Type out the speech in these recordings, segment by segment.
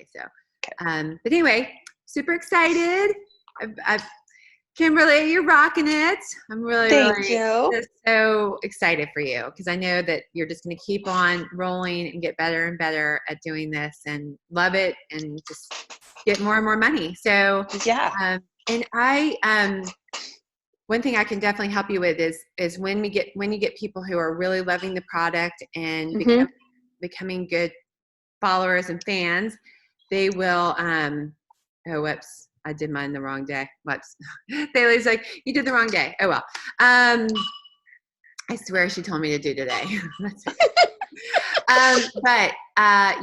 Monday. So, Okay. but anyway, super excited. Kimberly, you're rocking it. I'm really, Thank really you. just so excited for you because I know that you're just going to keep on rolling and get better and better at doing this and love it and just get more and more money. So, Yeah. And one thing I can definitely help you with is when you get people who are really loving the product and becoming good followers and fans, they will. Oh, whoops! I did mine the wrong day. Whoops! Bailey's like, you did the wrong day. Oh well. I swear she told me to do today. That's okay. But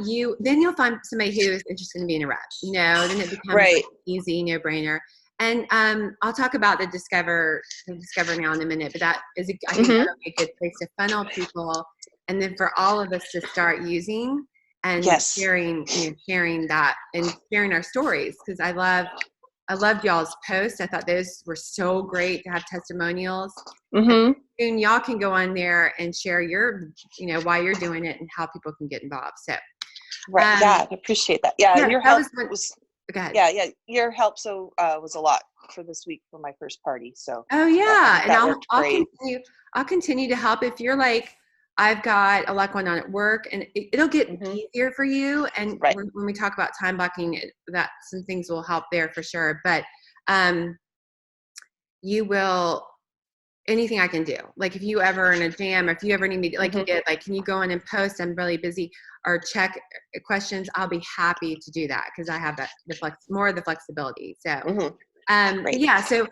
you'll find somebody who is interested in being a rep. Then it becomes like easy, no brainer. And I'll talk about the Discover now in a minute. But that is, I think, that'll be a good place to funnel people, and then for all of us to start using and sharing that and sharing our stories because I loved y'all's posts. I thought those were so great to have testimonials. And soon y'all can go on there and share your, why you're doing it and how people can get involved. So, I appreciate that. Yeah, your help was. Go ahead. Yeah, your help was a lot for this week for my first party. So. Oh yeah, and I'll continue to help if you're like, I've got a lot going on at work, and it'll get easier for you. And when we talk about time blocking, that some things will help there for sure. But you will, anything I can do. Like if you ever in a jam, or if you ever need me, like you did, like, can you go in and post? I'm really busy, or check questions. I'll be happy to do that because I have more of the flexibility. So. Yeah, so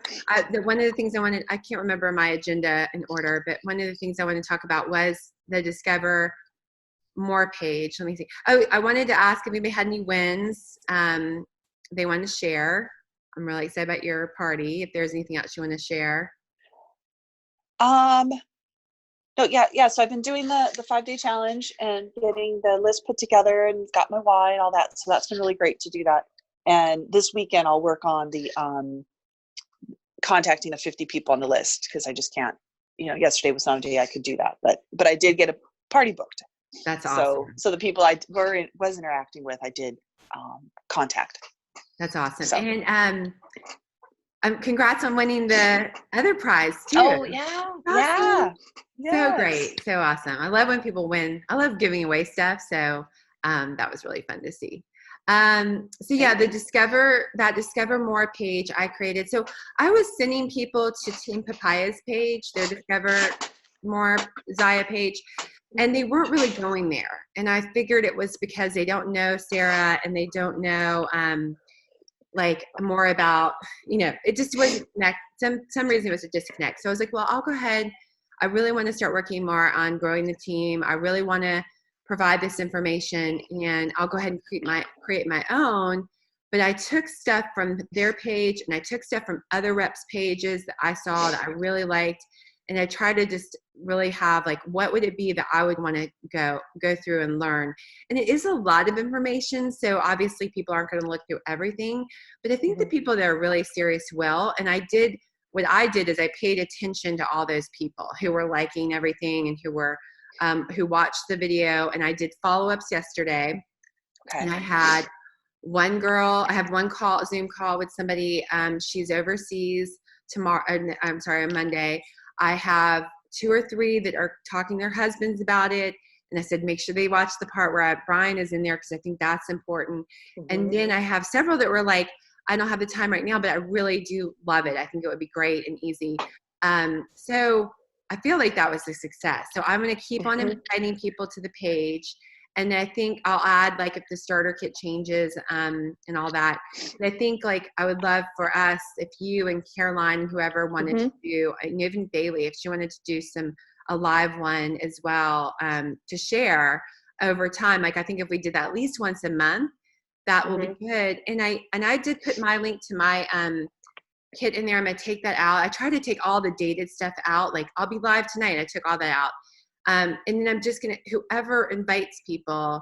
one of the things I can't remember my agenda in order, but one of the things I wanted to talk about was the Discover More page. Let me see. Oh, I wanted to ask if anybody had any wins they want to share. I'm really excited about your party. If there's anything else you want to share. No, yeah. So I've been doing the 5-day challenge and getting the list put together and got my why and all that. So that's been really great to do that. And this weekend I'll work on the contacting the 50 people on the list because I just can't. Yesterday was not a day I could do that, but I did get a party booked. That's awesome. So the people I was interacting with, I did contact. That's awesome. So. And congrats on winning the other prize too. Oh yeah, awesome. So great, so awesome. I love when people win. I love giving away stuff. So that was really fun to see. So yeah, the Discover More page I created. So I was sending people to Team Papaya's page, their Discover More Zaya page, and they weren't really going there. And I figured it was because they don't know Sarah and they don't know like more about, it just wasn't connect. Some reason it was a disconnect. So I was like, well, I'll go ahead. I really want to start working more on growing the team. I really want to provide this information, and I'll go ahead and create my own. But I took stuff from their page and I took stuff from other reps' pages that I saw that I really liked, and I tried to just really have like, what would it be that I would want to go through and learn. And it is a lot of information, so obviously people aren't going to look through everything, but I think the people that are really serious will. And what I did is I paid attention to all those people who were liking everything and who watched the video, and I did follow-ups yesterday. Okay. And I had one girl, I have one Zoom call with somebody. She's overseas on Monday. I have 2 or 3 that are talking to their husbands about it. And I said, make sure they watch the part where Brian is in there because I think that's important. And then I have several that were like, I don't have the time right now, but I really do love it. I think it would be great and easy. So I feel like that was a success. So I'm going to keep on inviting people to the page. And I think I'll add, like, if the starter kit changes and all that. And I think, like, I would love for us, if you and Caroline, whoever wanted to do, and even Bailey, if she wanted to do a live one as well to share over time. Like, I think if we did that at least once a month, that will be good. And I did put my link to my kit in there. I'm going to take that out. I try to take all the dated stuff out. Like, I'll be live tonight. I took all that out. And then I'm just going to, whoever invites people,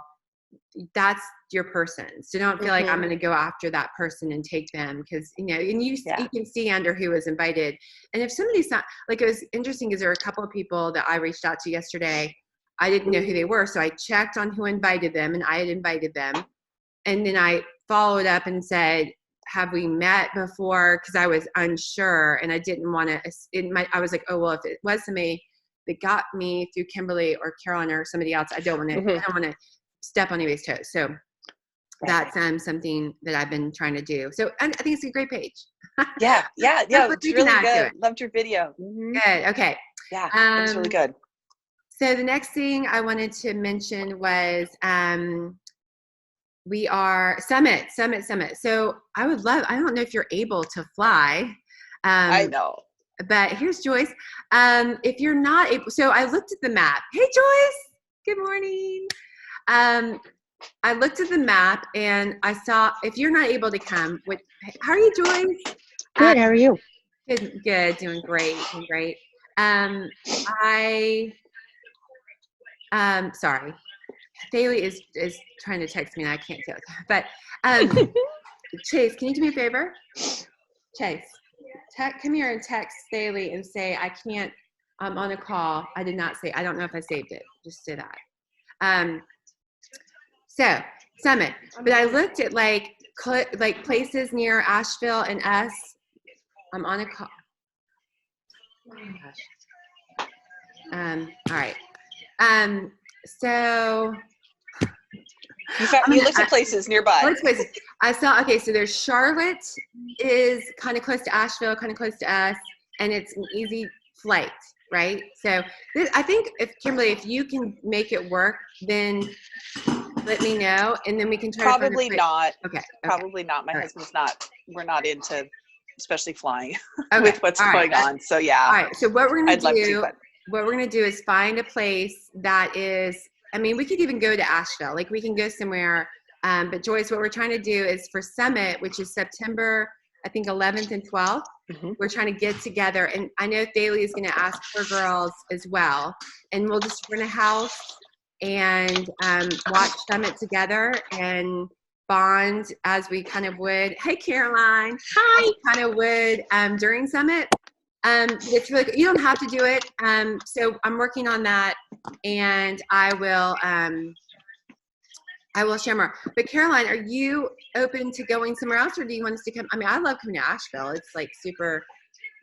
that's your person. So don't feel like I'm going to go after that person and take them because, and you can see under who was invited. And if somebody's not, like, it was interesting because there were a couple of people that I reached out to yesterday. I didn't know who they were. So I checked on who invited them, and I had invited them. And then I followed up and said, have we met before? Because I was unsure and I didn't want to, I was like, oh, well, if it was somebody that got me through Kimberly or Caroline or somebody else, I don't want to step on anybody's toes. So that's something that I've been trying to do. So I think it's a great page. Yeah. It's really good. Loved your video. Good. Okay. Yeah, it was really good. So the next thing I wanted to mention was we are Summit. So I don't know if you're able to fly. I know. But here's Joyce. If you're not able, so I looked at the map. Hey, Joyce. Good morning. I looked at the map and I saw, if you're not able to come, how are you, Joyce? Good. How are you? Good. Doing great. Sorry. Daly is trying to text me and I can't do it. But Chase, can you do me a favor? Chase, come here and text Daly and say I can't. I'm on a call. I did not say. I don't know if I saved it. Just say that. So Summit, but I looked at like places near Asheville and us. I'm on a call. Oh my gosh. All right. So you looked at places nearby. I saw, okay, so there's Charlotte is kind of close to Asheville, kind of close to us, and it's an easy flight, right? So I think Kimberly, if you can make it work, then let me know, and then we can try Probably to not. Okay. Probably not. My husband's not, we're not into, especially flying Okay. with what's going on. So yeah. All right. So what we're going to do, but what we're going to do is find a place that is, I mean, we could even go to Asheville. Like we can go somewhere. But Joyce, what we're trying to do is for Summit, which is September, I think 11th and 12th, we're trying to get together. And I know Daly is going to ask her girls as well. And we'll just rent a house and watch Summit together and bond as we kind of would. Hey, Caroline. Hi. Kind of would during Summit. It's really good. You don't have to do it. So I'm working on that, and I will share more. But Caroline, are you open to going somewhere else, or do you want us to come? I mean, I love coming to Asheville. It's like super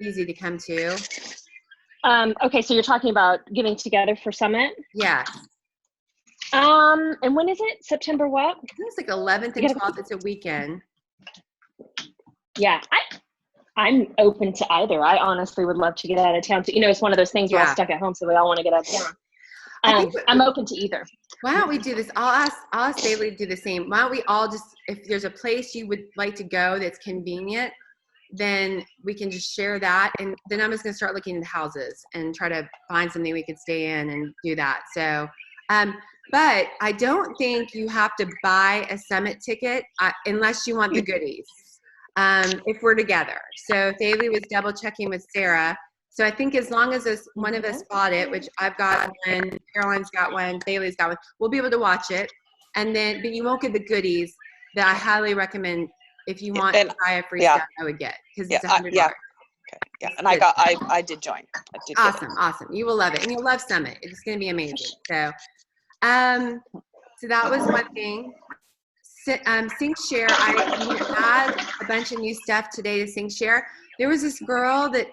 easy to come to. Okay, so you're talking about getting together for Summit? Yeah. And when is it? September what? I think it's like 11th and 12th. It's a weekend. Yeah, I'm open to either. I honestly would love to get out of town. You know, it's one of those things where I'm stuck at home, so we all want to get out of town. I'm open to either. Why don't we do this? I'll ask Daly to do the same. Why don't we all just, if there's a place you would like to go that's convenient, then we can just share that. And then I'm just going to start looking into houses and try to find something we could stay in and do that. So, but I don't think you have to buy a Summit ticket unless you want the goodies. If we're together. So Daly was double checking with Sarah. So I think as long as one of us bought it, which I've got one, Caroline's got one, Daly's got one, we'll be able to watch it. And then, but you won't get the goodies that I highly recommend if you want to buy a free stuff I would get. Because it's $100. Okay. Yeah. And I did join. Awesome. You will love it. And you'll love Summit. It's going to be amazing. So, so that was one thing. SyncShare, I add a bunch of new stuff today to SyncShare. There was this girl that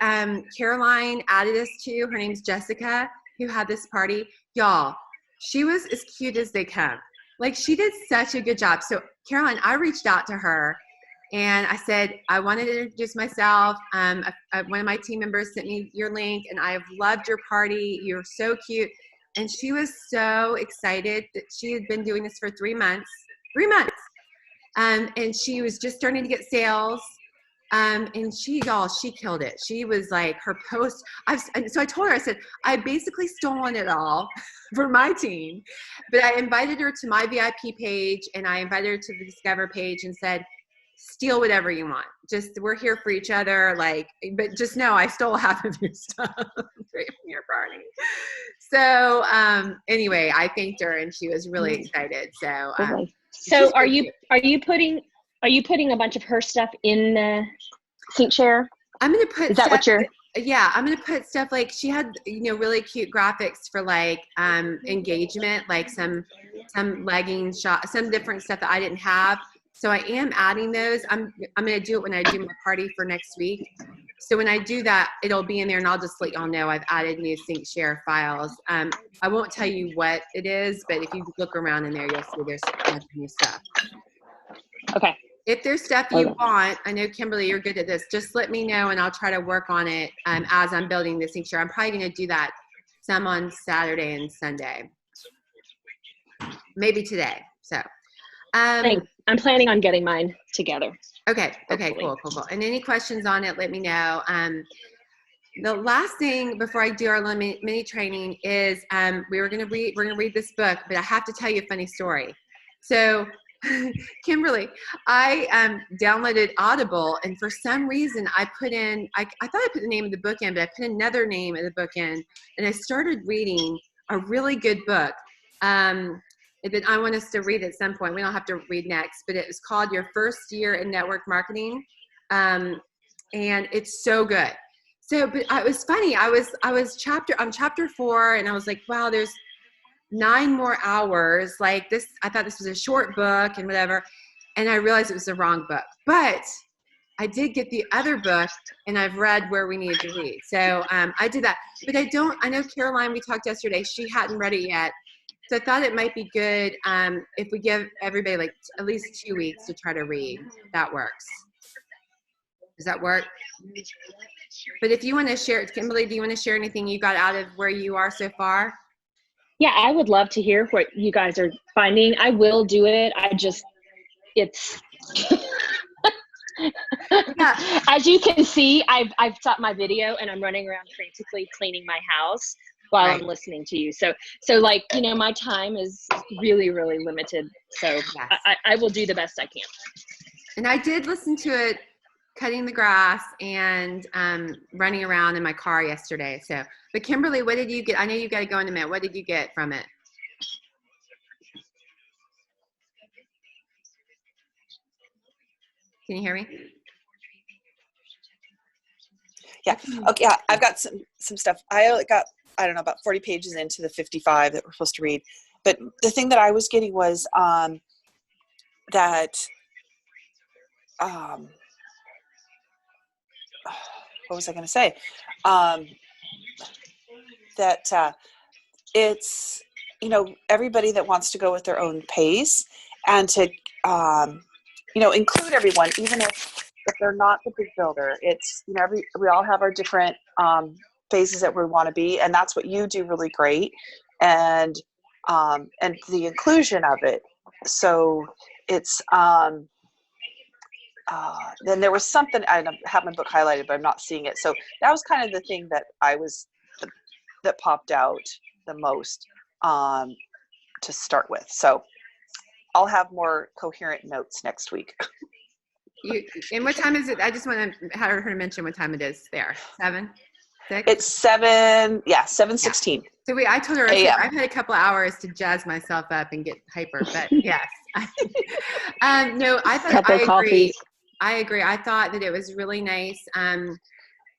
Caroline added us to. Her name's Jessica, who had this party. Y'all, she was as cute as they come. Like, she did such a good job. So, Caroline, I reached out to her, and I said, I wanted to introduce myself. One of my team members sent me your link, and I've loved your party. You're so cute. And she was so excited that she had been doing this for 3 months. 3 months. And she was just starting to get sales. And she killed it. She was like, her post, so I told her, I said, I basically stolen it all for my team, but I invited her to my VIP page and I invited her to the Discover page and said, steal whatever you want. Just, we're here for each other. Like, but just know I stole half of your stuff from your party. So, anyway, I thanked her and she was really excited. So, so are you putting a bunch of her stuff in SyncShare? I'm going to put. Is that what you're? Yeah, I'm gonna put stuff like she had, really cute graphics for like engagement, like some leggings shot, some different stuff that I didn't have. So I am adding those. I'm gonna do it when I do my party for next week. So when I do that, it'll be in there, and I'll just let y'all know I've added new sync share files. I won't tell you what it is, but if you look around in there, you'll see there's a bunch of new stuff. Okay. If there's stuff you want, I know Kimberly, you're good at this. Just let me know, and I'll try to work on it as I'm building this sync share. I'm probably going to do that some on Saturday and Sunday, maybe today. So, Thanks. I'm planning on getting mine together. Okay. Hopefully. Cool. And any questions on it, let me know. The last thing before I do our mini training is we're going to read this book, but I have to tell you a funny story. So, Kimberly, I downloaded Audible, and for some reason I put in, I thought I put the name of the book in, but I put another name of the book in, and I started reading a really good book. That I want us to read at some point. We don't have to read next, but it was called Your First Year in Network Marketing. And it's so good. So, but it was funny. I'm chapter 4, and I was like, wow, there's 9 more hours. Like this, I thought this was a short book and whatever. And I realized it was the wrong book, but I did get the other book, and I've read Where We Need to Read. So I did that, but I know Caroline, we talked yesterday, she hadn't read it yet. So I thought it might be good if we give everybody like at least 2 weeks to try to read. That works. Does that work? But if you want to share, Kimberly, do you want to share anything you got out of where you are so far? Yeah, I would love to hear what you guys are finding. I will do it. It's Yeah. As you can see, I've stopped my video and I'm running around frantically cleaning my house while Right. I'm listening to you. So like, my time is really, really limited. So Yes. I will do the best I can. And I did listen to it cutting the grass and running around in my car yesterday. So, but Kimberly, what did you get? I know you got to go in a minute. What did you get from it? Can you hear me? Yeah. Okay. Yeah. I've got some stuff. I got, I don't know, about 40 pages into the 55 that we're supposed to read. But the thing that I was getting was that what was I going to say? That it's, everybody that wants to go with their own pace, and to, include everyone, even if they're not the big builder. It's, we all have our different phases that we want to be, and that's what you do really great. And the inclusion of it. So it's, then there was something, I have my book highlighted, but I'm not seeing it. So that was kind of the thing that that popped out the most to start with. So I'll have more coherent notes next week. And what time is it? I just want to have her mention what time it is there. 7, 6? It's 7:16. So I told her, I've had a couple of hours to jazz myself up and get hyper, but yes. No, I agree. I agree. I thought that it was really nice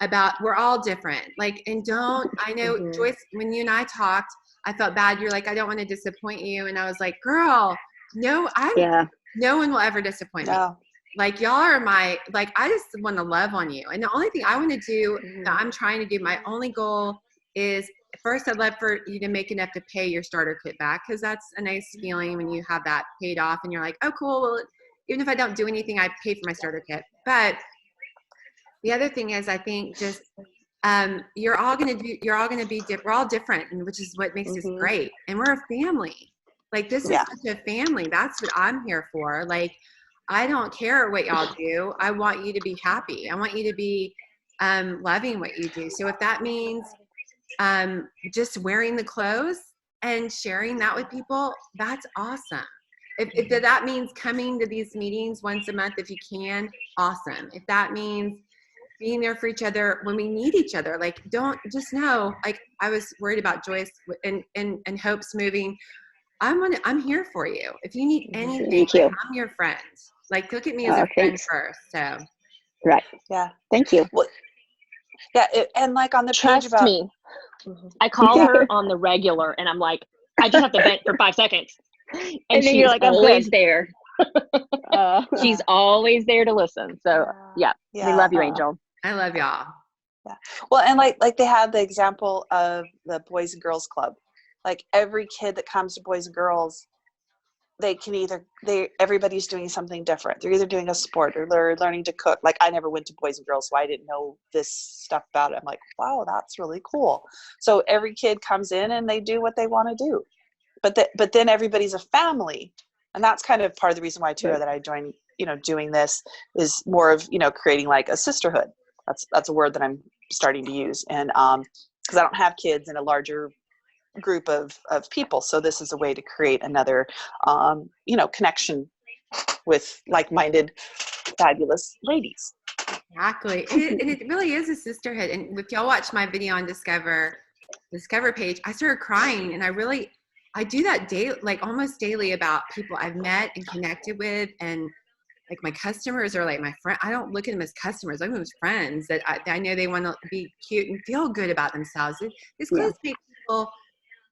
about, we're all different. Like, and I know, Joyce, when you and I talked, I felt bad. You're like, I don't want to disappoint you. And I was like, girl, no one will ever disappoint me. Like, y'all are I just want to love on you. And the only thing I want to do, that I'm trying to do, my only goal is, first, I'd love for you to make enough to pay your starter kit back, because that's a nice feeling when you have that paid off and you're like, oh, cool. Well, even if I don't do anything, I pay for my starter kit. But the other thing is, I think just you're all going to be we're all different, and which is what makes us great. And we're a family. Like, this is such a family. That's what I'm here for. Like, I don't care what y'all do. I want you to be happy. I want you to be loving what you do. So if that means just wearing the clothes and sharing that with people, that's awesome. If that means coming to these meetings once a month, if you can, awesome. If that means being there for each other when we need each other, like, don't just know, like, I was worried about Joyce and Hope's moving. I'm here for you. If you need anything, I'm your friend. Like, look at me as a friend first. So. Right. Yeah. Thank you. Well, Yeah, and like on the page Trust about me, I call her on the regular, and I'm like, I just have to vent for 5 seconds, and then she's you're like, I'm always good. there. She's always there to listen. So yeah, we love you, Angel. I love y'all. Yeah. Well, and like they had the example of the Boys and Girls Club. Like every kid that comes to Boys and Girls, they can everybody's doing something different. They're either doing a sport or they're learning to cook. Like I never went to Boys and Girls, so I didn't know this stuff about it. I'm like, wow, that's really cool. So every kid comes in and they do what they want to do. But then everybody's a family. And that's kind of part of the reason why too that I joined, doing this is more of, creating like a sisterhood. That's a word that I'm starting to use. And because I don't have kids in a larger group of people. So this is a way to create another, connection with like-minded, fabulous ladies. Exactly. And it really is a sisterhood. And if y'all watch my video on Discover page, I started crying, and I do that daily, like almost daily, about people I've met and connected with, and like my customers are like my friend. I don't look at them as customers. I look at them as friends that I know they want to be cute and feel good about themselves. It's close to make people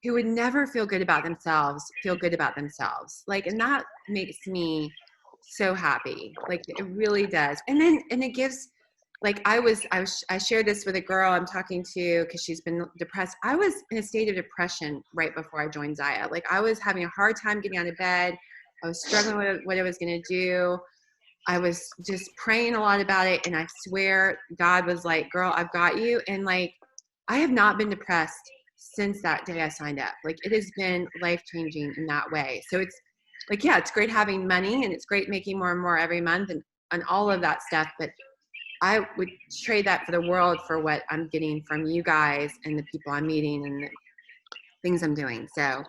who would never feel good about themselves feel good about themselves. Like, and that makes me so happy. Like it really does. And it gives, like I shared this with a girl I'm talking to because she's been depressed. I was in a state of depression right before I joined Zaya. Like I was having a hard time getting out of bed. I was struggling with what I was going to do. I was just praying a lot about it. And I swear God was like, girl, I've got you. And like, I have not been depressed since that day I signed up. Like it has been life-changing in that way. So it's like, yeah, it's great having money and it's great making more and more every month and all of that stuff. But I would trade that for the world for what I'm getting from you guys and the people I'm meeting and the things I'm doing. So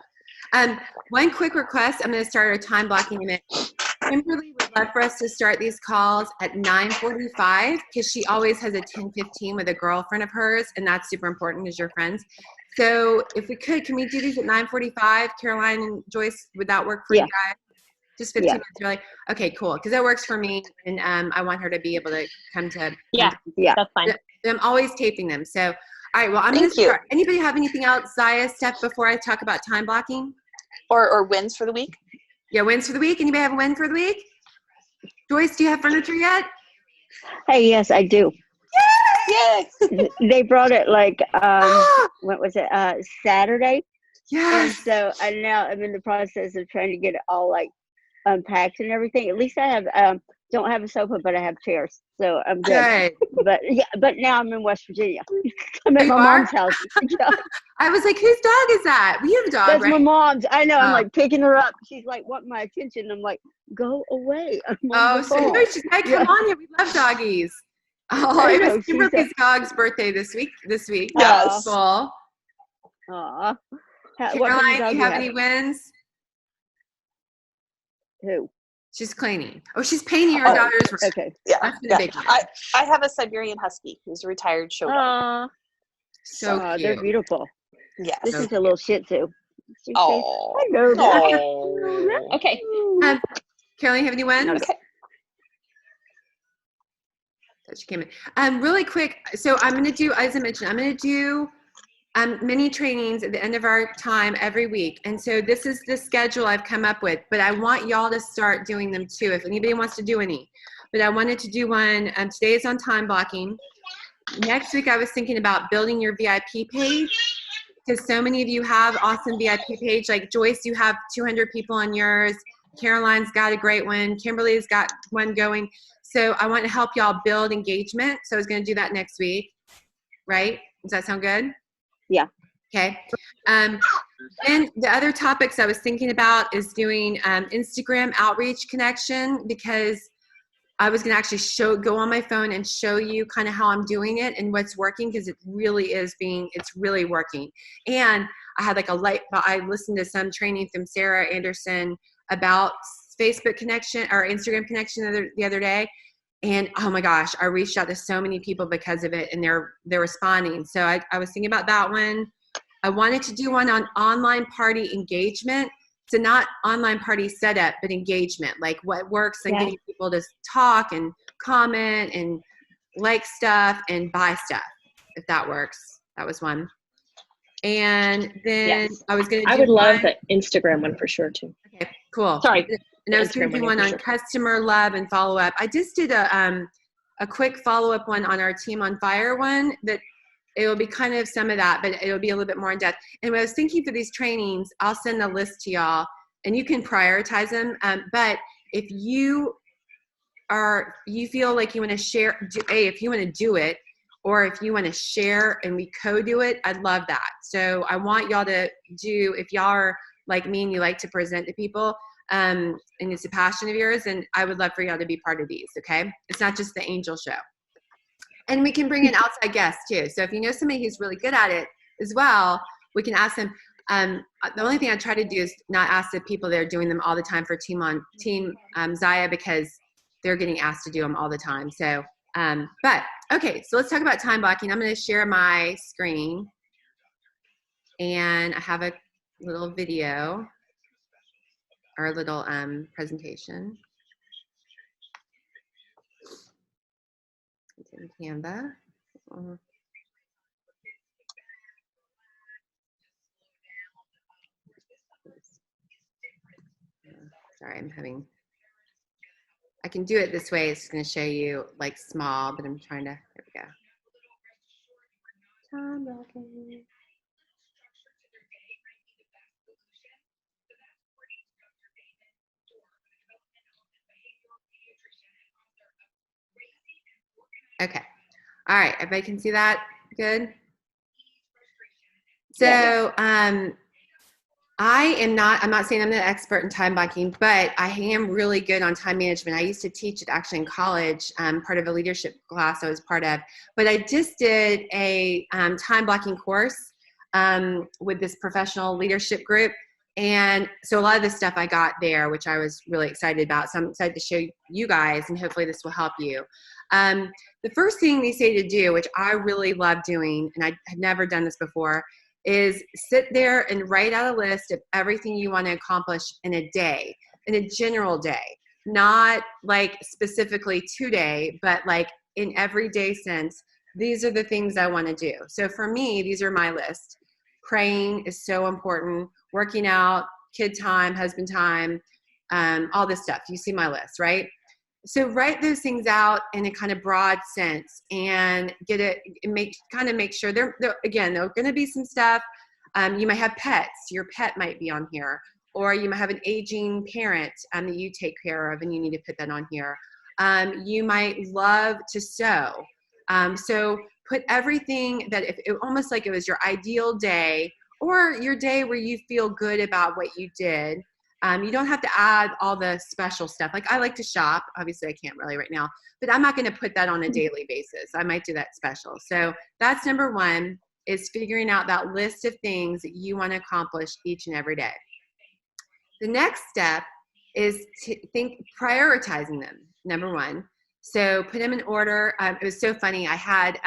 one quick request, I'm going to start our time blocking in a minute. Kimberly would love for us to start these calls at 9:45 because she always has a 10:15 with a girlfriend of hers, and that's super important as your friends. So if we could, can we do these at 9:45? Caroline and Joyce, would that work for you guys? Just 15 minutes, really? Okay, cool. Because that works for me, and I want her to be able to come to. Yeah, that's fine. I'm always taping them. So, all right, well, I'm going to start. Anybody have anything else, Zaya, stuff before I talk about time blocking? Or wins for the week? Yeah, wins for the week. Anybody have a win for the week? Joyce, do you have furniture yet? Hey, yes, I do. Yay! They brought it like, what was it, Saturday? Yes. And so now I'm in the process of trying to get it all like unpacked and everything. At least I have, don't have a sofa, but I have chairs. So I'm good. But now I'm in West Virginia. I'm at my mom's house. I was like, whose dog is that? We have a dog, That's right? my mom's. I know. I'm like picking her up. She's like wanting my attention. I'm like, go away. So she's like, come on here. We love doggies. Oh, it was Kimberly's dog's birthday this week. Yes. Cool. Aw. Caroline, do you have any wins? Who? She's cleaning. Oh, she's painting her daughter's room. Okay. Yeah. That's been a big one. I have a Siberian Husky who's a retired show dog. So cute. They're beautiful. Yes. This is a little Shih Tzu. Oh. I know that. Okay. Caroline, have any wins? Okay. She came in. Really quick. So I'm going to do, as I mentioned, I'm going to do mini trainings at the end of our time every week. And so this is the schedule I've come up with, but I want y'all to start doing them too, if anybody wants to do any. But I wanted to do one. Today is on time blocking. Next week, I was thinking about building your VIP page because so many of you have awesome VIP page. Like Joyce, you have 200 people on yours. Caroline's got a great one. Kimberly's got one going. So I want to help y'all build engagement. So I was going to do that next week. Right? Does that sound good? Yeah. Okay. And the other topics I was thinking about is doing Instagram outreach connection, because I was going to actually go on my phone and show you kind of how I'm doing it and what's working, because it really is it's really working. And I had I listened to some training from Sarah Anderson about Facebook connection or Instagram connection the other day. And oh my gosh, I reached out to so many people because of it, and they're responding. So I was thinking about that one. I wanted to do one on online party engagement. So not online party setup, but engagement, like what works and getting people to talk and comment and like stuff and buy stuff. if that works. That was one. And then Yes. I was going to do I would love one. the Instagram one for sure too. Okay, cool. Sorry. And I was going to do one on customer love and follow up. I just did a quick follow up one on our Team on Fire one that it will be kind of some of that, but it'll be a little bit more in depth. And when I was thinking for these trainings, I'll send a list to y'all and you can prioritize them. But if you feel like you want to share, if you want to do it, or if you want to share and we co-do it, I'd love that. So I want y'all to do, if y'all are like me and you like to present to people, and it's a passion of yours, and I would love for y'all to be part of these, okay? It's not just the angel show. And we can bring in outside guests too. So if you know somebody who's really good at it as well, we can ask them. The only thing I try to do is not ask the people that are doing them all the time for Team Zaya, because they're getting asked to do them all the time. So, but okay, so let's talk about time blocking. I'm going to share my screen, and I have a little video or a little presentation. It's in Canva. Sorry, I can do it this way. It's going to show you like small, but I'm trying to, here we go. Time blocking. Okay. All right. Everybody can see that? Good. So, I'm not saying I'm an expert in time blocking, but I am really good on time management. I used to teach it actually in college, part of a leadership class I was part of, but I just did a time blocking course with this professional leadership group. And so a lot of the stuff I got there, which I was really excited about. So I'm excited to show you guys, and hopefully this will help you. The first thing they say to do, which I really love doing, and I had never done this before, is sit there and write out a list of everything you want to accomplish in a day, in a general day, not like specifically today, but like in everyday sense. These are the things I want to do. So for me, these are my list. Praying is so important. Working out, kid time, husband time, all this stuff. You see my list, right? So write those things out in a kind of broad sense and make sure they're again, there are going to be some stuff. You might have pets. Your pet might be on here, or you might have an aging parent that you take care of and you need to put that on here. You might love to sew. So put everything that almost like it was your ideal day or your day where you feel good about what you did. You don't have to add all the special stuff. Like I like to shop. Obviously I can't really right now, but I'm not going to put that on a daily basis. I might do that special. So that's number one, is figuring out that list of things that you want to accomplish each and every day. The next step is to prioritizing them, number one. So put them in order. It was so funny. I had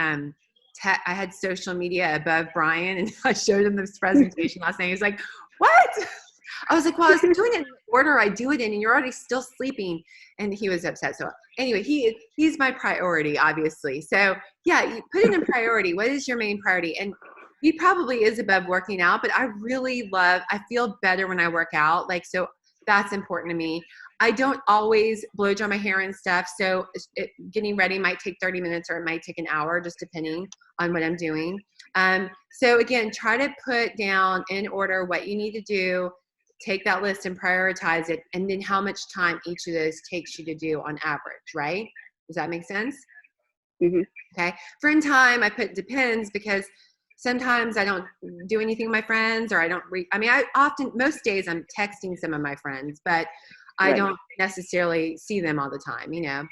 social media above Brian, and I showed him this presentation last night. He was like, what? I was like, well, I was doing it in the order I do it in, and you're already still sleeping. And he was upset. So anyway, he's my priority, obviously. So yeah, you put it in priority. What is your main priority? And he probably is above working out, but I feel better when I work out. Like, so that's important to me. I don't always blow dry my hair and stuff. So getting ready might take 30 minutes or it might take an hour, just depending on what I'm doing. So again, try to put down in order what you need to do. Take that list and prioritize it, and then how much time each of those takes you to do on average, right? Does that make sense? Mm-hmm. Okay. Friend time, I put depends, because sometimes I don't do anything with my friends, or I don't most days I'm texting some of my friends, but I don't necessarily see them all the time, you know?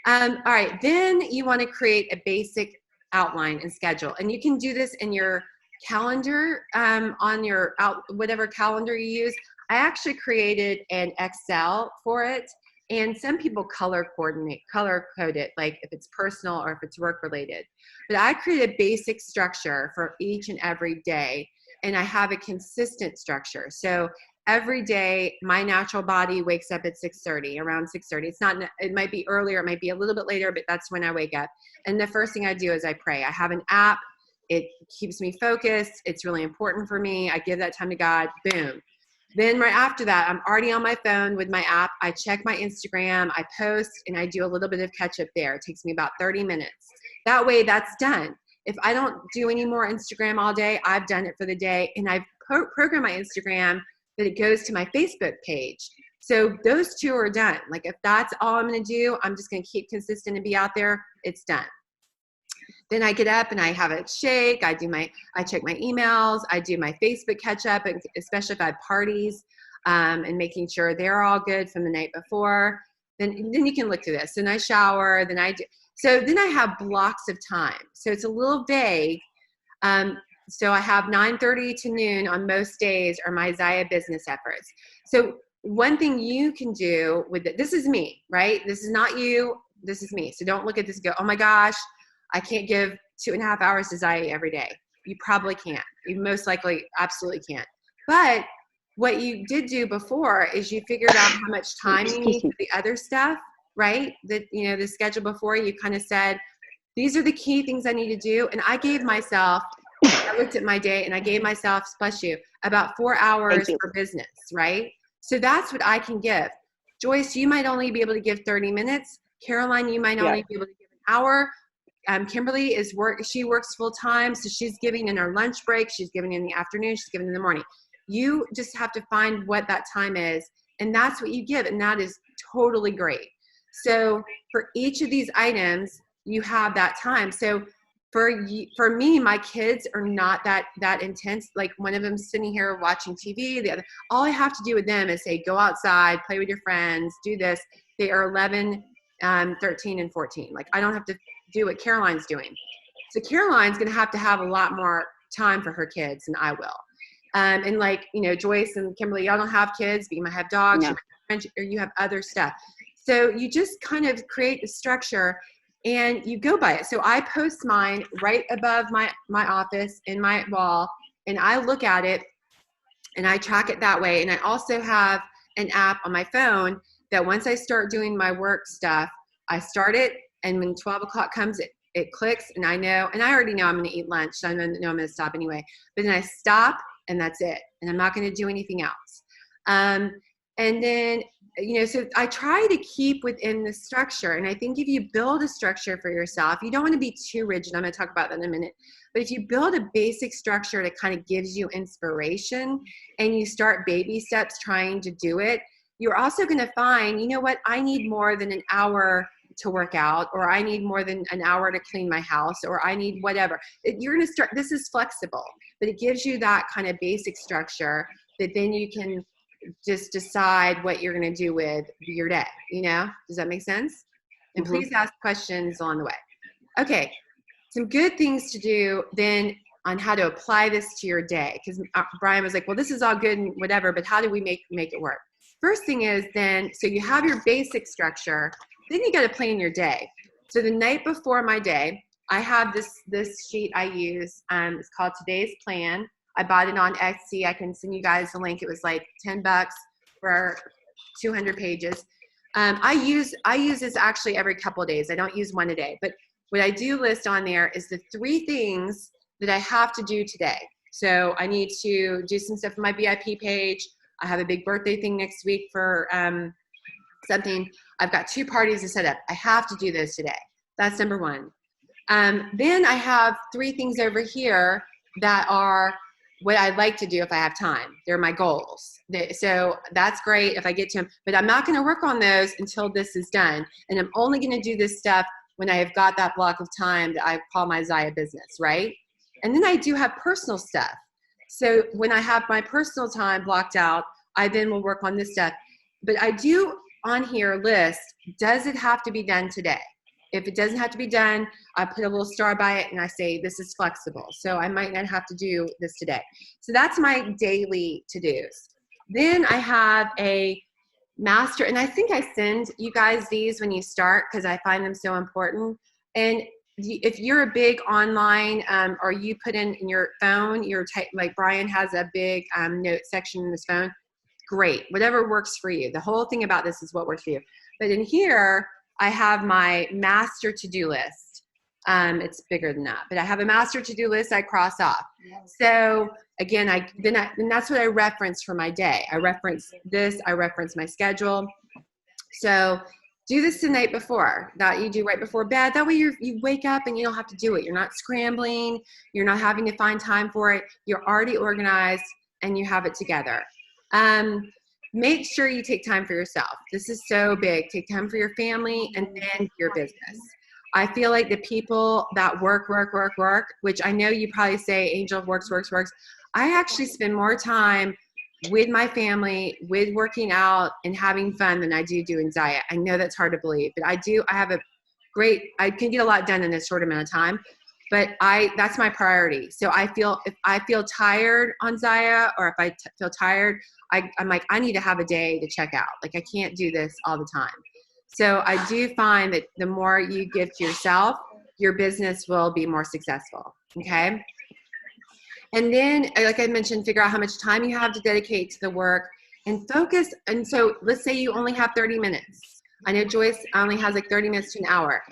All right. Then you want to create a basic outline and schedule, and you can do this in your calendar, on your whatever calendar you use. I actually created an Excel for it, and some people color code it, like if it's personal or if it's work related. But I create a basic structure for each and every day, and I have a consistent structure. So every day my natural body wakes up at 6:30, around 6:30. It's not, it might be earlier, it might be a little bit later, but that's when I wake up. And the first thing I do is I pray. I have an app. It keeps me focused. It's really important for me. I give that time to God. Boom. Then right after that, I'm already on my phone with my app. I check my Instagram, I post, and I do a little bit of catch up there. It takes me about 30 minutes. That way that's done. If I don't do any more Instagram all day, I've done it for the day, and I've programmed my Instagram that it goes to my Facebook page. So those two are done. Like if that's all I'm going to do, I'm just going to keep consistent and be out there. It's done. Then I get up and I have a shake. I check my emails. I do my Facebook catch up, especially if I have parties, and making sure they're all good from the night before. Then you can look through this. Then I shower. Then I do. So then I have blocks of time. So it's a little vague. So I have 9:30 to noon on most days are my Zaya business efforts. So one thing you can do with it, this is me, right? This is not you. This is me. So don't look at this and go, oh my gosh, I can't give 2.5 hours to Zaya every day. You probably can't. You most likely absolutely can't. But what you did do before is you figured out how much time you need for the other stuff, right? That, you know, the schedule before, you kind of said, these are the key things I need to do. And I gave myself, I looked at my day and I gave myself, bless you, about 4 hours for business, right? So that's what I can give. Joyce, you might only be able to give 30 minutes. Caroline, you might only be able to give an hour. Kimberly she works full time, so she's giving in her lunch break, she's giving in the afternoon, she's giving in the morning. You just have to find what that time is, and that's what you give, and that is totally great. So for each of these items, you have that time. So for me, my kids are not that intense. Like one of them's sitting here watching TV, the other, all I have to do with them is say, go outside, play with your friends, do this. They are 11, 13, and 14. Like I don't have to do what Caroline's doing. So Caroline's going to have a lot more time for her kids than I will. And like, you know, Joyce and Kimberly, y'all don't have kids, but you might have dogs, you might have friends, or you have other stuff. So you just kind of create the structure and you go by it. So I post mine right above my office in my wall, and I look at it and I track it that way. And I also have an app on my phone that once I start doing my work stuff, I start it, and when 12 o'clock comes, it clicks, and I know, and I already know I'm going to eat lunch, so I know I'm going to stop anyway. But then I stop, and that's it, and I'm not going to do anything else. And then, you know, so I try to keep within the structure, and I think if you build a structure for yourself, you don't want to be too rigid. I'm going to talk about that in a minute. But if you build a basic structure that kind of gives you inspiration, and you start baby steps trying to do it, you're also going to find, you know what, I need more than an hour to work out, or I need more than an hour to clean my house, or I need whatever. You're going to start, this is flexible, but it gives you that kind of basic structure that then you can just decide what you're going to do with your day. You know, does that make sense? And please ask questions along the way. Okay. Some good things to do then on how to apply this to your day. Because Brian was like, well, this is all good and whatever, but how do we make it work? First thing is then, so you have your basic structure, then you got to plan your day. So the night before my day, I have this sheet I use. It's called Today's Plan. I bought it on Etsy. I can send you guys the link. It was like $10 for 200 pages. I use this actually every couple of days. I don't use one a day. But what I do list on there is the 3 things that I have to do today. So I need to do some stuff on my VIP page. I have a big birthday thing next week for something. I've got 2 parties to set up. I have to do those today. That's number 1. Then I have 3 things over here that are what I'd like to do if I have time. They're my goals. So that's great if I get to them, but I'm not going to work on those until this is done. And I'm only going to do this stuff when I have got that block of time that I call my Zaya business, right? And then I do have personal stuff. So when I have my personal time blocked out, I then will work on this stuff. But I do on here list, does it have to be done today? If it doesn't have to be done, I put a little star by it and I say, this is flexible. So I might not have to do this today. So that's my daily to-dos. Then I have a master, and I think I send you guys these when you start because I find them so important. And if you're a big online, or you put in your phone, like Brian has a big note section in his phone, great. Whatever works for you. The whole thing about this is what works for you. But in here, I have my master to-do list. It's bigger than that, but I have a master to-do list I cross off. So again, and that's what I reference for my day. I reference this, I reference my schedule. So do this the night before, that you do right before bed. That way you wake up and you don't have to do it. You're not scrambling. You're not having to find time for it. You're already organized and you have it together. Make sure you take time for yourself. This is so big. Take time for your family and then your business. I feel like the people that work, which I know you probably say Angel works. I actually spend more time with my family, with working out and having fun than I do doing Zaya. I know that's hard to believe, but I can get a lot done in a short amount of time, but that's my priority. So if I feel tired on Zaya, or if I feel tired, I'm like, I need to have a day to check out. Like I can't do this all the time. So I do find that the more you give to yourself, your business will be more successful. Okay. And then, like I mentioned, figure out how much time you have to dedicate to the work and focus. And so let's say you only have 30 minutes. I know Joyce only has like 30 minutes to an hour.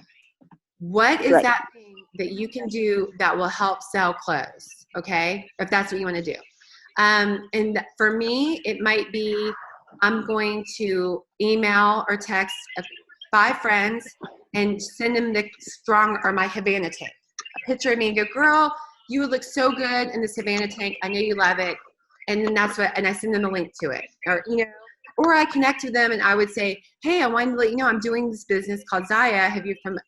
What is that thing that you can do that will help sell clothes? Okay. If that's what you want to do. And for me, it might be, I'm going to email or text 5 friends and send them my Havana tank. A picture of me and go, girl, you would look so good in this Havana tank. I know you love it. And then and I send them a link to it. Or I connect with them and I would say, hey, I wanted to let you know I'm doing this business called Zaya.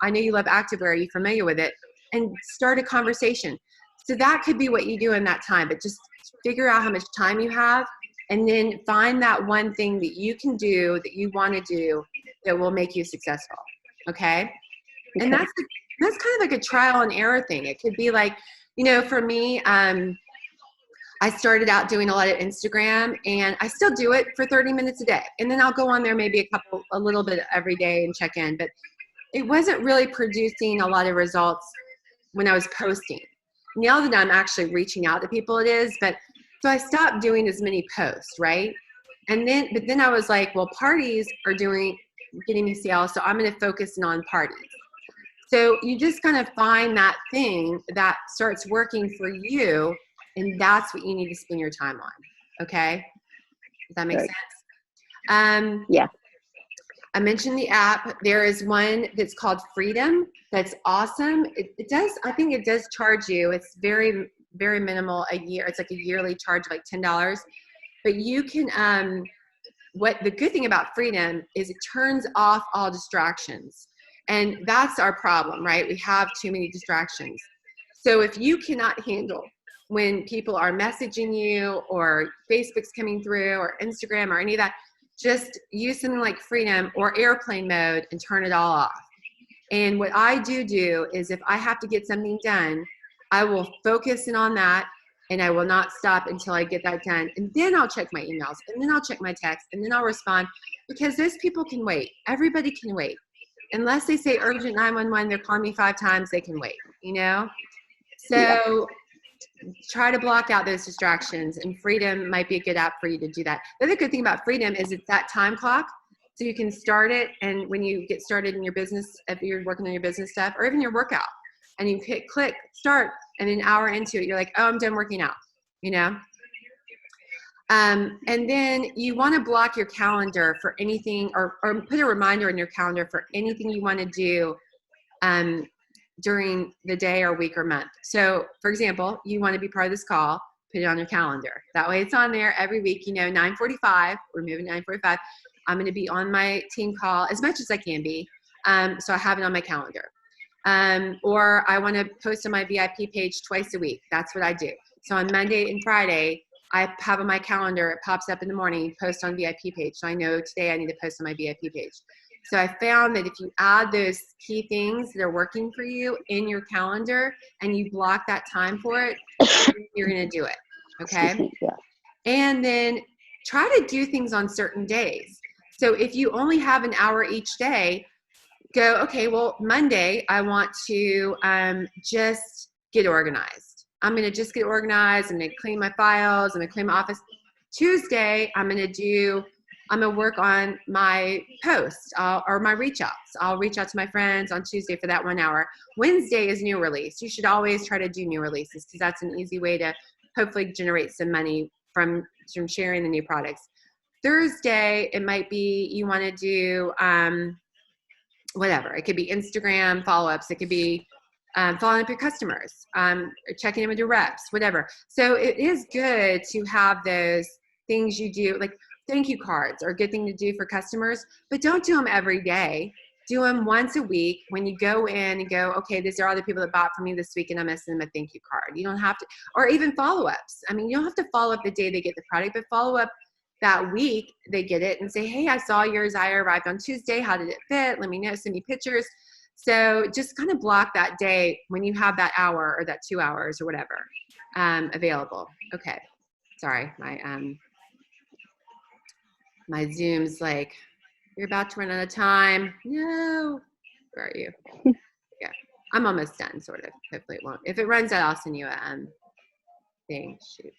I know you love activewear. Are you familiar with it? And start a conversation. So that could be what you do in that time, but just figure out how much time you have and then find that one thing that you can do, that you want to do, that will make you successful. Okay? And that's kind of like a trial and error thing. It could be like, for me, I started out doing a lot of Instagram and I still do it for 30 minutes a day. And then I'll go on there maybe a little bit every day and check in, but it wasn't really producing a lot of results when I was posting. Now that I'm actually reaching out to people, it is, but so I stopped doing as many posts, right? But then I was like, well, parties are getting me sales, so I'm going to focus on parties. So you just kind of find that thing that starts working for you, and that's what you need to spend your time on. Okay? Does that make sense? Yeah. I mentioned the app. There is one that's called Freedom. That's awesome. I think it does charge you. It's very, very minimal a year. It's like a yearly charge, like $10. But you can, the good thing about Freedom is it turns off all distractions. And that's our problem, right? We have too many distractions. So if you cannot handle when people are messaging you or Facebook's coming through or Instagram or any of that, just use something like Freedom or airplane mode and turn it all off. And what I do is if I have to get something done, I will focus in on that and I will not stop until I get that done. And then I'll check my emails and then I'll check my text and then I'll respond, because those people can wait. Everybody can wait. Unless they say urgent 911, they're calling me 5 times, they can wait, So try to block out those distractions, and Freedom might be a good app for you to do that. The other good thing about Freedom is it's that time clock. So you can start it, and when you get started in your business, if you're working on your business stuff, or even your workout, and you hit click, start, and an hour into it, you're like, oh, I'm done working out, And then you want to block your calendar for anything, or put a reminder in your calendar for anything you want to do during the day or week or month. So, for example, you want to be part of this call, put it on your calendar. That way it's on there every week, 9:45, we're moving 9:45. I'm going to be on my team call as much as I can be. So I have it on my calendar. Or I want to post on my VIP page twice a week. That's what I do. So on Monday and Friday, I have on my calendar, it pops up in the morning, post on VIP page. So I know today I need to post on my VIP page. So I found that if you add those key things that are working for you in your calendar and you block that time for it, you're going to do it. Okay. Yeah. And then try to do things on certain days. So if you only have an hour each day, go, okay, well, Monday, I want to just get organized. I'm going to just get organized. I'm going to clean my files. I'm going to clean my office. Tuesday, I'm going to work on my posts or my reach outs. I'll reach out to my friends on Tuesday for that 1 hour. Wednesday is new release. You should always try to do new releases because that's an easy way to hopefully generate some money from sharing the new products. Thursday, it might be you want to do whatever. It could be Instagram follow-ups. It could be following up your customers, or checking in with your reps, whatever. So it is good to have those things you do, like thank you cards are a good thing to do for customers, but don't do them every day. Do them once a week when you go in and go, okay, these are all the people that bought from me this week and I'm going to send them a thank you card. You don't have to, or even follow-ups. I mean, you don't have to follow up the day they get the product, but follow up that week they get it and say, hey, I saw yours. I arrived on Tuesday. How did it fit? Let me know. Send me pictures. So just kind of block that day when you have that hour or that 2 hours or whatever available. Okay. Sorry. My Zoom's like, you're about to run out of time. No. Where are you? Yeah. I'm almost done, sort of. Hopefully it won't. If it runs out, I'll send you a thing. Shoot.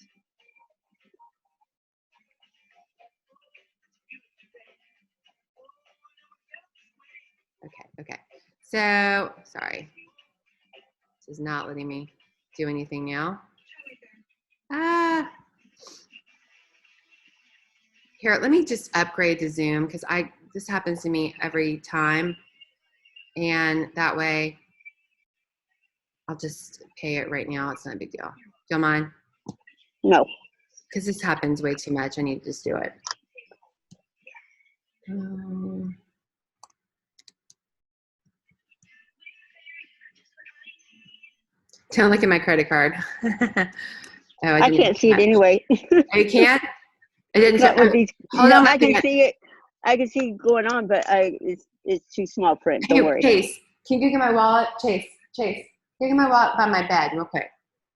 Okay. So, sorry. This is not letting me do anything now. Here, let me just upgrade to Zoom because this happens to me every time. And that way, I'll just pay it right now. It's not a big deal. Don't mind? No. Because this happens way too much. I need to just do it. Don't look at my credit card. I can't see it anyway. Oh, you can't? I didn't. Hold on. I can see it. I can see it going on, but it's too small print. Don't worry. Chase, can you get my wallet? Chase, get my wallet by my bed real quick.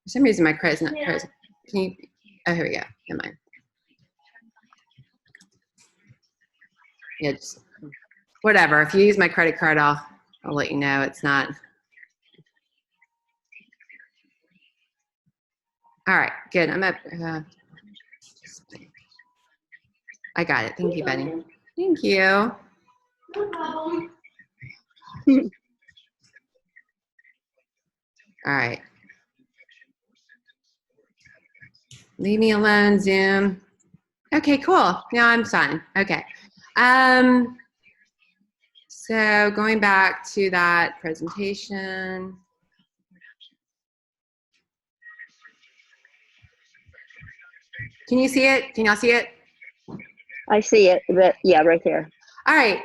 For some reason, my credit's not present. Can you? Oh, here we go. Never mind. Yeah, just whatever. If you use my credit card, I'll let you know. It's not. All right, good. I'm up. I got it. Thank you, Benny. Thank you. No problem. All right. Leave me alone, Zoom. Okay, cool. Now I'm fine. Okay. So going back to that presentation. Can you see it? Can y'all see it? I see it, but yeah, right there. All right.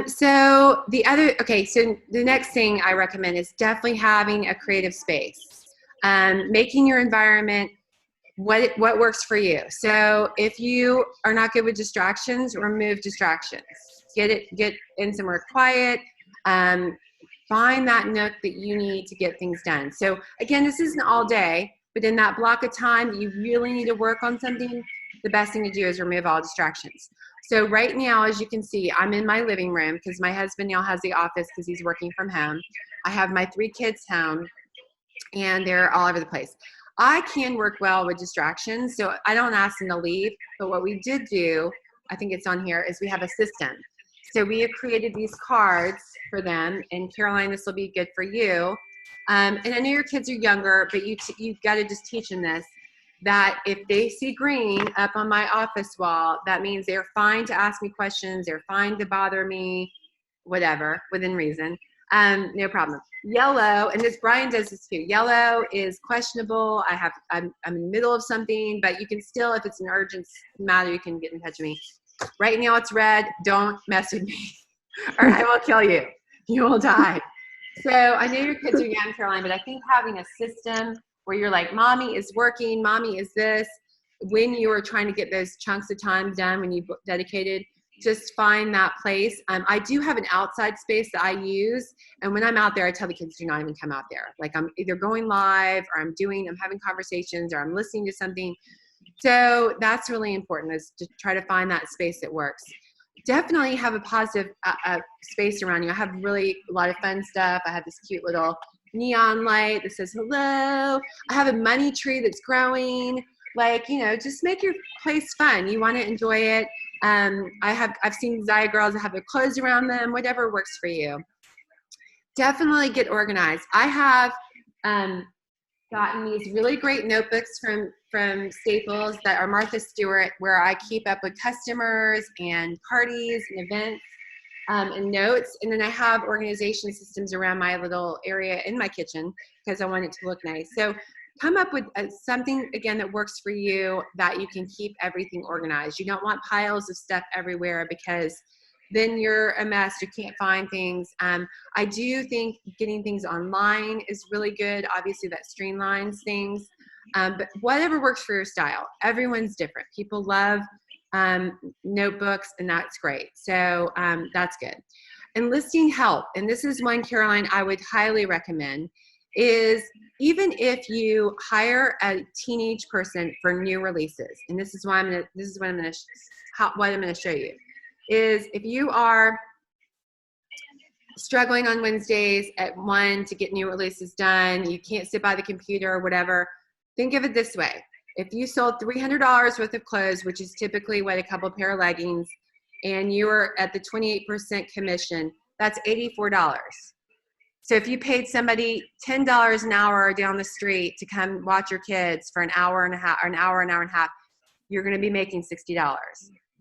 So so the next thing I recommend is definitely having a creative space. Making your environment what works for you. So if you are not good with distractions, remove distractions. Get in somewhere quiet. Find that nook that you need to get things done. So again, this isn't all day, but in that block of time that you really need to work on something, the best thing to do is remove all distractions. So right now, as you can see, I'm in my living room because my husband now has the office because he's working from home. I have my 3 kids home and they're all over the place. I can work well with distractions, so I don't ask them to leave, but what we did do, I think it's on here, is we have a system. So we have created these cards for them, and Caroline, this will be good for you. And I know your kids are younger, but you've got to just teach them this, that if they see green up on my office wall, that means they're fine to ask me questions, they're fine to bother me, whatever, within reason. No problem. Yellow, and Brian does this too. Yellow is questionable. I'm in the middle of something, but you can still, if it's an urgent matter, you can get in touch with me. Right now it's red. Don't mess with me, or I will kill you. You will die. So I know your kids are young, Caroline, but I think having a system where you're like, mommy is working, mommy is this, when you are trying to get those chunks of time done, when you dedicated, just find that place. I do have an outside space that I use, and when I'm out there, I tell the kids do not even come out there. Like I'm either going live, or I'm having conversations, or I'm listening to something. So that's really important, is to try to find that space that works. Definitely have a positive space around you. I have really a lot of fun stuff. I have this cute little neon light that says hello. I have a money tree that's growing. Like, just make your place fun. You want to enjoy it. I've seen Zaya girls that have their clothes around them, whatever works for you. Definitely get organized. I have gotten these really great notebooks from Staples that are Martha Stewart, where I keep up with customers and parties and events and notes. And then I have organization systems around my little area in my kitchen because I want it to look nice. So come up with something, again, that works for you, that you can keep everything organized. You don't want piles of stuff everywhere because then you're a mess. You can't find things. I do think getting things online is really good. Obviously, that streamlines things. But whatever works for your style. Everyone's different. People love notebooks, and that's great. So that's good. Enlisting help, and this is one, Caroline, I would highly recommend, is even if you hire a teenage person for new releases, and this is what I'm going to show you, is if you are struggling on Wednesdays at 1 to get new releases done, you can't sit by the computer or whatever, think of it this way. If you sold $300 worth of clothes, which is typically what, a couple pair of leggings, and you were at the 28% commission, that's $84. So if you paid somebody $10 an hour down the street to come watch your kids for an hour and a half, or an hour and a half, you're going to be making $60.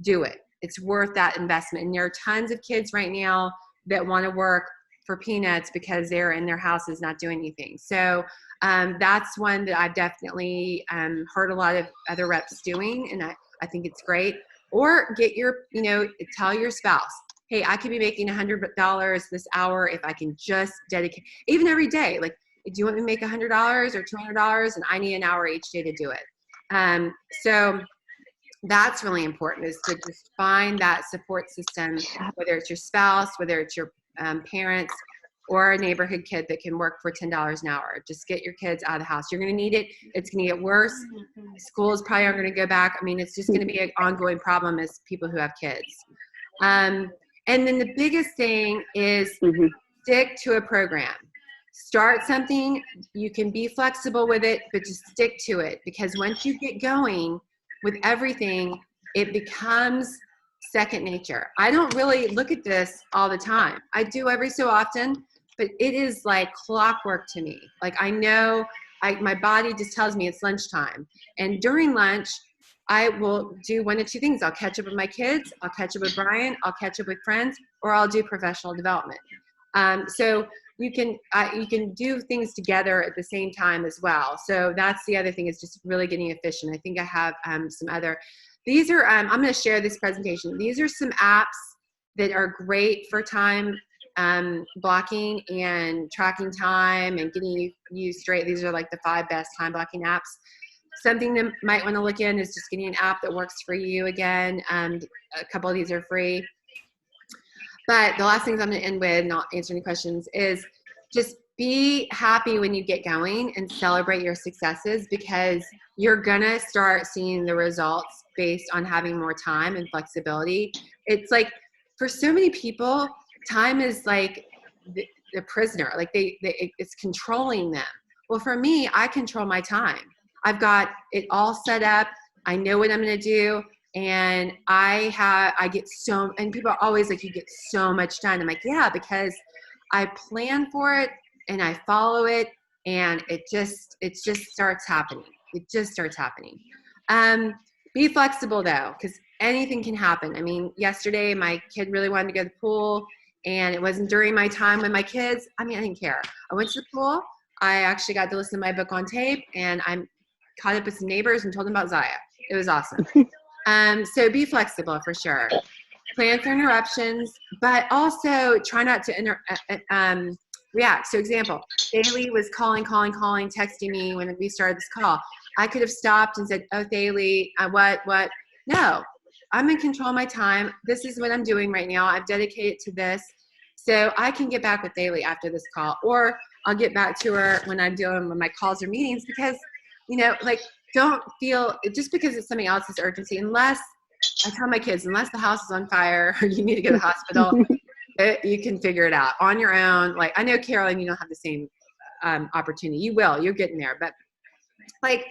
Do it. It's worth that investment. And there are tons of kids right now that want to work for peanuts because they're in their houses not doing anything. So that's one that I've definitely heard a lot of other reps doing, and I think it's great. Or get your, tell your spouse, hey, I could be making $100 this hour if I can just dedicate, even every day. Like, do you want me to make $100 or $200? And I need an hour each day to do it. So that's really important, is to just find that support system, whether it's your spouse, whether it's your parents, or a neighborhood kid that can work for $10 an hour. Just get your kids out of the house. You're going to need it. It's going to get worse. Schools probably aren't going to go back. I mean, it's just going to be an ongoing problem as people who have kids. And then the biggest thing is stick to a program. Start something. You can be flexible with it, but just stick to it, because once you get going with everything, it becomes second nature. I don't really look at this all the time. I do every so often, but it is like clockwork to me. Like, I know my body just tells me it's lunchtime. And during lunch, I will do one of two things. I'll catch up with my kids, I'll catch up with Brian, I'll catch up with friends, or I'll do professional development. So you can do things together at the same time as well. So that's the other thing, is just really getting efficient. I think I have some other, these are, I'm going to share this presentation. These are some apps that are great for time blocking and tracking time and getting you straight. These are like the 5 best time blocking apps. Something that might want to look in is just getting an app that works for you. Again, a couple of these are free. But the last things I'm going to end with, and I'll answer any questions, is just be happy when you get going and celebrate your successes, because you're going to start seeing the results based on having more time and flexibility. It's like, for so many people, time is like the prisoner. Like it's controlling them. Well, for me, I control my time. I've got it all set up. I know what I'm going to do. And I get so, and people are always like, you get so much done. I'm like, yeah, because I plan for it and I follow it, and it just starts happening. It just starts happening. Be flexible though, because anything can happen. I mean, yesterday my kid really wanted to go to the pool, and it wasn't during my time with my kids. I mean, I didn't care. I went to the pool. I actually got to listen to my book on tape, and I'm caught up with some neighbors and told them about Zaya. It was awesome. So be flexible for sure. Plan for interruptions, but also try not to react. So example, Thalie was calling, texting me when we started this call. I could have stopped and said, oh, Thalie, what? No, I'm in control of my time. This is what I'm doing right now. I've dedicated to this. So I can get back with Thalie after this call, or I'll get back to her when I'm doing my calls or meetings, because, like, don't feel just because it's somebody else's urgency, unless I tell my kids, unless the house is on fire or you need to go to the hospital, you can figure it out on your own. Like, I know, Carolyn, you don't have the same opportunity. You're getting there, but like,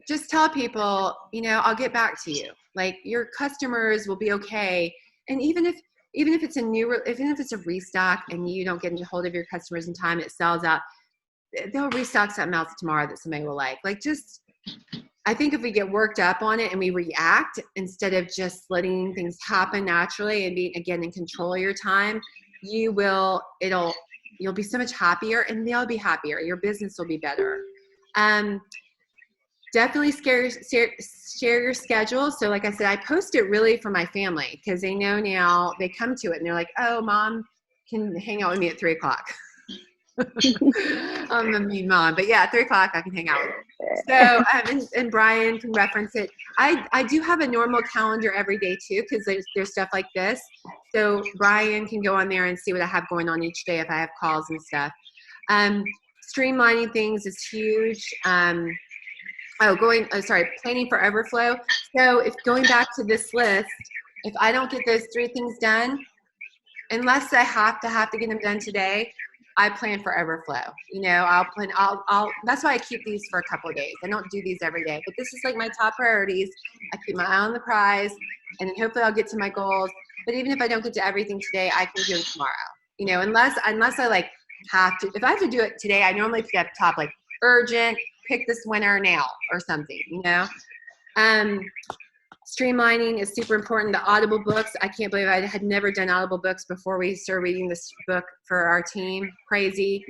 just tell people, I'll get back to you. Like, your customers will be okay. And even if it's even if it's a restock and you don't get into hold of your customers in time, it sells out, they'll restock something else tomorrow that somebody will like. Like, just, I think if we get worked up on it and we react instead of just letting things happen naturally and being, again, in control of your time, you'll be so much happier, and they'll be happier. Your business will be better. Definitely share your schedule. So like I said, I post it really for my family, because they know now, they come to it and they're like, oh, Mom can hang out with me at 3:00. I'm a mean mom, but yeah, 3:00 I can hang out with her. So and Brian can reference it. I do have a normal calendar every day too, because there's stuff like this. So Brian can go on there and see what I have going on each day if I have calls and stuff. Streamlining things is huge. Planning for overflow. So if going back to this list, if I don't get those 3 things done, unless I have to get them done today, I plan for overflow. I'll that's why I keep these for a couple of days. I don't do these every day, but this is like my top priorities. I keep my eye on the prize, and then hopefully I'll get to my goals. But even if I don't get to everything today, I can do it tomorrow. Unless I like have to. If I have to do it today, I normally put up top like urgent, pick this winner now or something. Streamlining is super important. The Audible books, I can't believe I had never done Audible books before we started reading this book for our team. Crazy.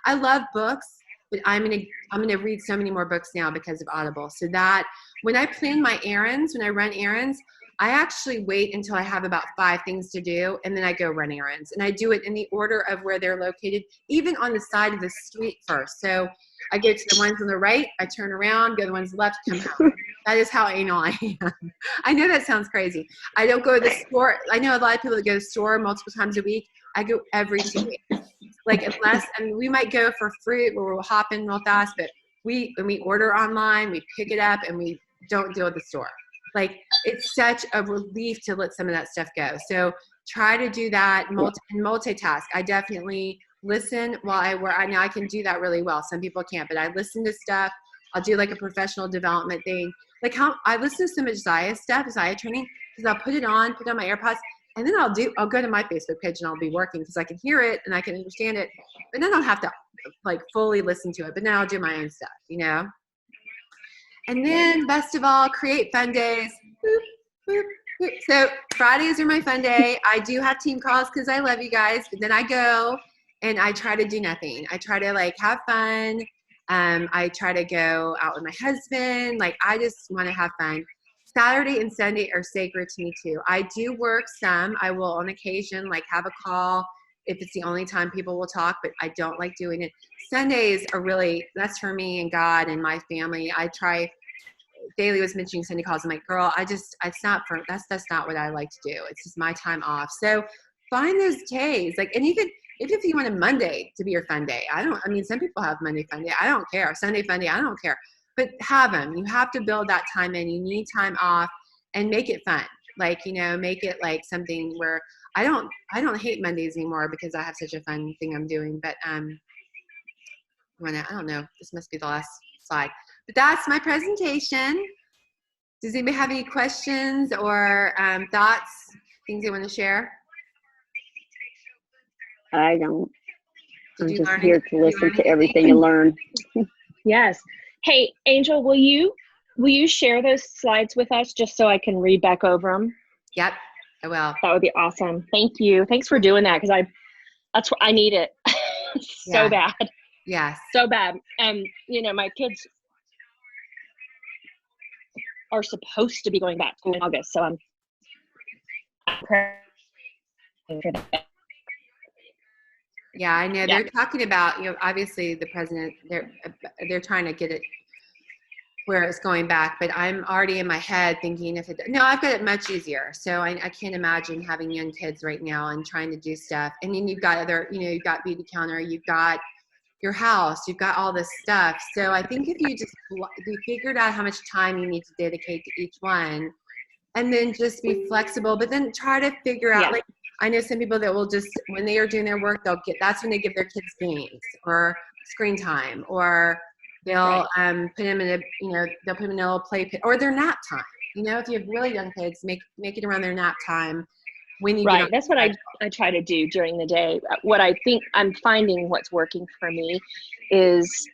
I love books, but I'm gonna read so many more books now because of Audible. So that when I plan my errands, when I run errands, I actually wait until I have about 5 things to do, and then I go run errands. And I do it in the order of where they're located, even on the side of the street first. So I go to the ones on the right, I turn around, go to the ones left, come home. That is how anal I am. I know that sounds crazy. I don't go to the store. I know a lot of people that go to the store multiple times a week. I go every 2 weeks. Like, and we might go for fruit where we'll hop in real fast, but when we order online, we pick it up and we don't deal with the store. Like, it's such a relief to let some of that stuff go. So try to do that and multitask. I definitely listen while I work. Now I can do that really well. Some people can't, but I listen to stuff. I'll do like a professional development thing. Like how I listen to some Zaya stuff, Zaya training, because I'll put on my AirPods, and then I'll go to my Facebook page and I'll be working because I can hear it and I can understand it, but then I'll have to like fully listen to it. But then I'll do my own stuff, And then best of all, create fun days. Boop, boop, boop. So Fridays are my fun day. I do have team calls because I love you guys, but then I go and I try to do nothing. I try to like have fun. I try to go out with my husband. Like, I just want to have fun. Saturday and Sunday are sacred to me too. I do work some. I will on occasion like have a call if it's the only time people will talk, but I don't like doing it. Sundays are really, that's for me and God and my family. I try. Daly was mentioning Sunday calls. I'm like, girl, that's not what I like to do. It's just my time off. So find those days. Like, and even if you want a Monday to be your fun day, some people have Monday fun day. I don't care. Sunday fun day, I don't care. But have them. You have to build that time in. You need time off and make it fun. Like, make it like something where I don't hate Mondays anymore because I have such a fun thing I'm doing. But I don't know. This must be the last slide. But that's my presentation. Does anybody have any questions or thoughts, things they want to share? I don't. I'm just here to listen to everything and learn. Yes. Hey, Angel, will you share those slides with us just so I can read back over them? Yep, I will. That would be awesome. Thank you. Thanks for doing that, because that's what I need it so bad. Yes. So bad. And my kids are supposed to be going back in August, so I'm praying for that. Yeah, I know. They're talking about, obviously the president, they're trying to get it where it's going back, but I'm already in my head thinking I've got it much easier. So I can't imagine having young kids right now and trying to do stuff. And then you've got you've got beauty counter, you've got your house, you've got all this stuff. So I think if you figured out how much time you need to dedicate to each one, and then just be flexible, but then try to figure out, like, I know some people that will just, when they are doing their work, that's when they give their kids games or screen time or They'll put them in they'll put them in a little play pit or their nap time. If you have really young kids, make it around their nap time. When you right, that's what I try to do during the day. What I think I'm finding what's working for me is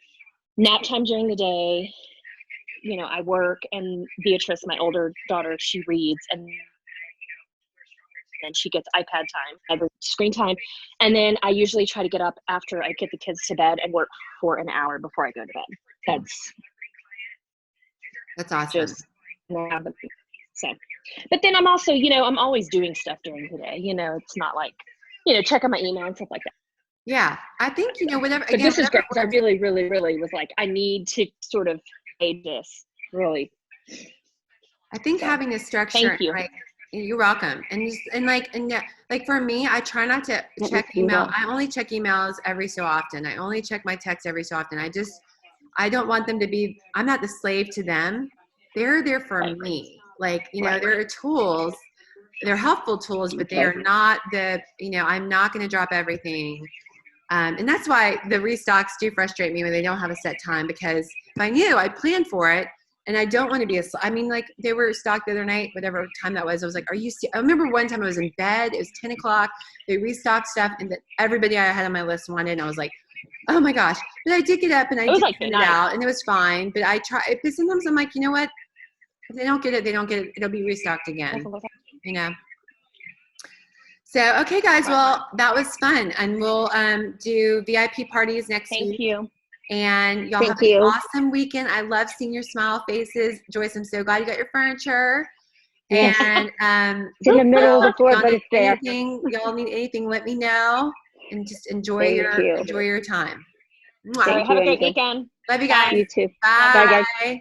nap time during the day. I work, and Beatrice, my older daughter, she reads, and then she gets iPad time, screen time. And then I usually try to get up after I get the kids to bed and work for an hour before I go to bed. That's awesome. Just, so, but then I'm also, I'm always doing stuff during the day. It's not like, checking my email and stuff like that. Yeah, I think, whatever. But this is great. I really, really, really was like, I need to sort of aid this, really. I think having a structure. Thank you. Right? You're welcome. And for me, I try not to check email. I only check emails every so often. I only check my texts every so often. I don't want them to be, I'm not the slave to them. They're there for me. There are tools, they're helpful tools, but they are not I'm not going to drop everything. And that's why the restocks do frustrate me when they don't have a set time, because if I knew, I'd plan for it. And I don't want to be they were stocked the other night, whatever time that was. I was like, I remember one time I was in bed, it was 10 o'clock. They restocked stuff and that everybody I had on my list wanted. And I was like, oh my gosh. But I did get up and I did send it out and it was fine. But I try, because sometimes I'm like, you know what? If they don't get it, they don't get it. It'll be restocked again, So, okay, guys. Well, that was fun. And we'll do VIP parties next week. Thank you. And y'all have an awesome weekend. I love seeing your smile faces. Joyce, I'm so glad you got your furniture. And it's in the middle of the floor, but it's there. Y'all need anything, let me know. And just enjoy your time. Have a great weekend. Love you guys. You too. Bye. Bye, guys.